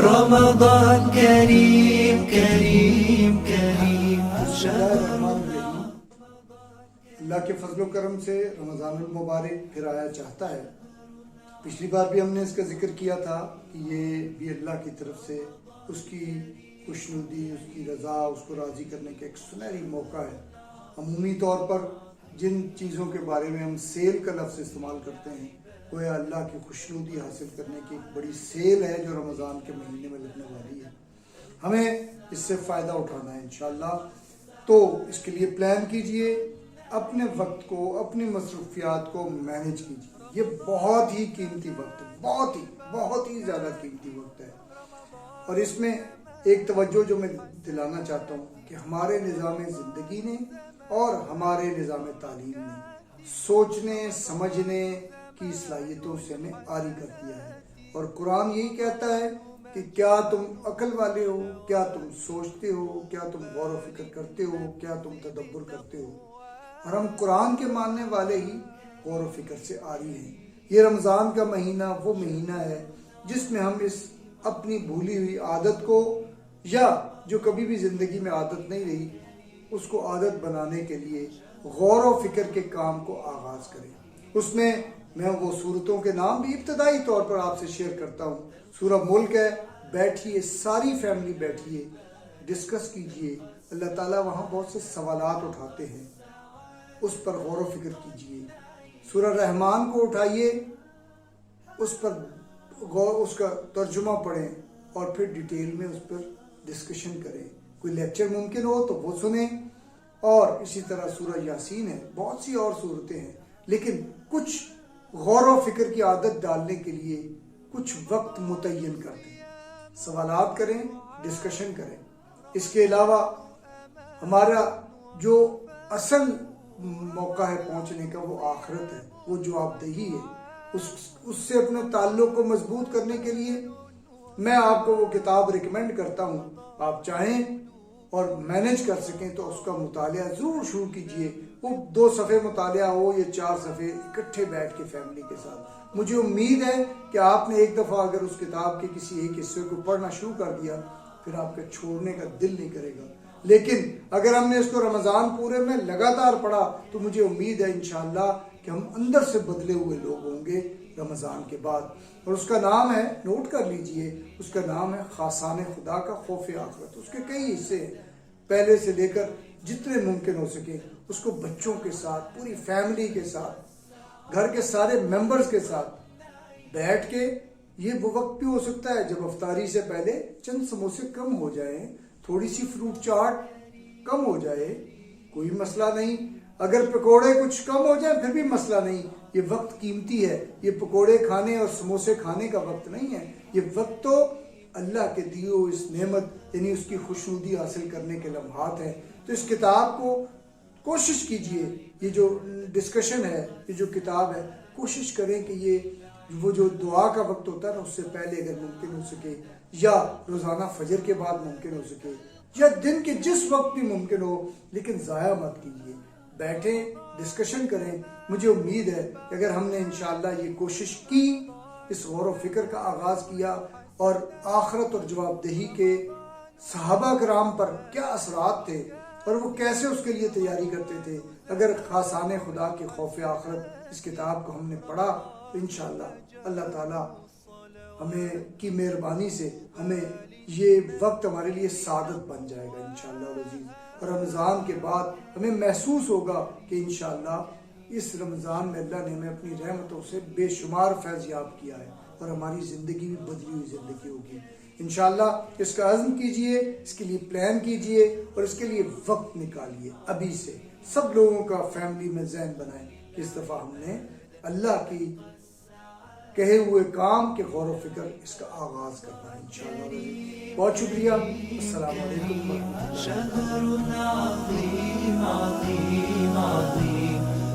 رمضان کریم کریم کریم. اللہ کے فضل و کرم سے رمضان المبارک پھر آیا چاہتا ہے. پچھلی بار بھی ہم نے اس کا ذکر کیا تھا کہ یہ بھی اللہ کی طرف سے اس کی خوشنودی، اس کی رضا، اس کو راضی کرنے کا ایک سنہری موقع ہے. عمومی طور پر جن چیزوں کے بارے میں ہم سیل کا لفظ استعمال کرتے ہیں، گویا اللہ کی خوشنودی حاصل کرنے کی ایک بڑی سیل ہے جو رمضان کے مہینے میں لگنے والی ہے. ہمیں اس سے فائدہ اٹھانا ہے انشاءاللہ. تو اس کے لیے پلان کیجئے، اپنے وقت کو، اپنی مصروفیات کو مینیج کیجئے. یہ بہت ہی قیمتی وقت ہے، بہت ہی زیادہ قیمتی وقت ہے. اور اس میں ایک توجہ جو میں دلانا چاہتا ہوں کہ ہمارے نظام زندگی نے اور ہمارے نظام تعلیم نے سوچنے سمجھنے کی صلاحیتوں سے ہمیں عاری کر دیا ہے. اور قرآن یہی کہتا ہے کہ کیا تم عقل والے ہو، کیا تم سوچتے ہو، کیا تم غور و فکر کرتے ہو، کیا تم تدبر کرتے ہو. اور ہم قرآن کے ماننے والے ہی غور و فکر سے عاری ہیں. یہ رمضان کا مہینہ وہ مہینہ ہے جس میں ہم اس اپنی بھولی ہوئی عادت کو، یا جو کبھی بھی زندگی میں عادت نہیں رہی، اس کو عادت بنانے کے لیے غور و فکر کے کام کو آغاز کریں. اس میں میں وہ صورتوں کے نام بھی ابتدائی طور پر آپ سے شیئر کرتا ہوں. سورہ ملک ہے، بیٹھیے، ساری فیملی بیٹھیے، ڈسکس کیجئے. اللہ تعالیٰ وہاں بہت سے سوالات اٹھاتے ہیں، اس پر غور و فکر کیجئے. سورہ رحمان کو اٹھائیے، اس پر اس کا ترجمہ پڑھیں اور پھر ڈیٹیل میں اس پر ڈسکشن کریں. کوئی لیکچر ممکن ہو تو وہ سنیں. اور اسی طرح سورہ یاسین ہے، بہت سی اور صورتیں ہیں. لیکن کچھ غور و فکر کی عادت ڈالنے کے لیے کچھ وقت متعین کر دیں، سوالات کریں، ڈسکشن کریں. اس کے علاوہ ہمارا جو اصل موقع ہے پہنچنے کا، وہ آخرت ہے، وہ جواب دہی ہے. اس سے اپنے تعلق کو مضبوط کرنے کے لیے میں آپ کو وہ کتاب ریکمینڈ کرتا ہوں. آپ چاہیں اور مینیج کر سکیں تو اس کا مطالعہ ضرور شروع کیجئے. وہ 2 صفحے مطالعہ ہو یا 4 صفحے، اکٹھے بیٹھ کے فیملی کے ساتھ. مجھے امید ہے کہ آپ نے ایک دفعہ اگر اس کتاب کے کسی ایک حصے کو پڑھنا شروع کر دیا، پھر آپ کا چھوڑنے کا دل نہیں کرے گا. لیکن اگر ہم نے اس کو رمضان پورے میں لگاتار پڑھا تو مجھے امید ہے انشاءاللہ کہ ہم اندر سے بدلے ہوئے لوگ ہوں گے رمضان کے بعد. اور اس کا نام ہے، نوٹ کر لیجئے، اس کا نام ہے خاصان خدا کا خوف آخرت. اس کے کئی حصے ہیں، پہلے سے لے کر جتنے ممکن ہو سکے اس کو بچوں کے ساتھ، پوری فیملی کے ساتھ، گھر کے سارے ممبرز کے ساتھ بیٹھ کے. یہ وہ وقت بھی ہو سکتا ہے جب افطاری سے پہلے چند سموسے کم ہو جائیں، تھوڑی سی فروٹ چاٹ کم ہو جائے، کوئی مسئلہ نہیں. اگر پکوڑے کچھ کم ہو جائیں پھر بھی مسئلہ نہیں. یہ وقت قیمتی ہے. یہ پکوڑے کھانے اور سموسے کھانے کا وقت نہیں ہے. یہ وقت تو اللہ کے دیو اس نعمت، یعنی اس کی خوشنودی حاصل کرنے کے لمحات ہیں. تو اس کتاب کو کوشش کیجئے، یہ جو ڈسکشن ہے، یہ جو کتاب ہے، کوشش کریں کہ یہ وہ جو دعا کا وقت ہوتا ہے نا، اس سے پہلے اگر ممکن ہو سکے، یا روزانہ فجر کے بعد ممکن ہو سکے، یا دن کے جس وقت بھی ممکن ہو، لیکن ضائع مت کیجیے. بیٹھیں، ڈسکشن کریں. مجھے امید ہے کہ اگر ہم نے انشاءاللہ یہ کوشش کی، اس غور و فکر کا آغاز کیا، اور آخرت اور جواب دہی کے صحابہ کرام پر کیا اثرات تھے اور وہ کیسے اس کے لیے تیاری کرتے تھے، اگر خاصان خدا کے خوف آخرت اس کتاب کو ہم نے پڑھا تو انشاءاللہ اللہ تعالیٰ ہمیں کی مہربانی سے ہمیں یہ وقت ہمارے لیے سعادت بن جائے گا انشاءاللہ العزیز. اور رمضان کے بعد ہمیں محسوس ہوگا کہ انشاءاللہ اس رمضان میں اللہ نے ہمیں اپنی رحمتوں سے بے شمار فیض یاب کیا ہے، اور ہماری زندگی بھی بدلی ہوئی زندگی ہوگی انشاءاللہ. اس کا عزم کیجئے، اس کے لیے پلان کیجئے، اور اس کے لیے وقت نکالیے. ابھی سے سب لوگوں کا فیملی میں ذہن بنائیں کہ اس دفعہ ہم نے اللہ کی کہے ہوئے کام کے غور و فکر اس کا آغاز کرنا ہے انشاءاللہ. بہت شکریہ. السلام علیکم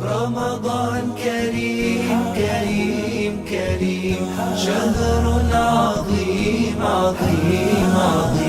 رمضان كريم كريم كريم شهر عظيم عظيم عظيم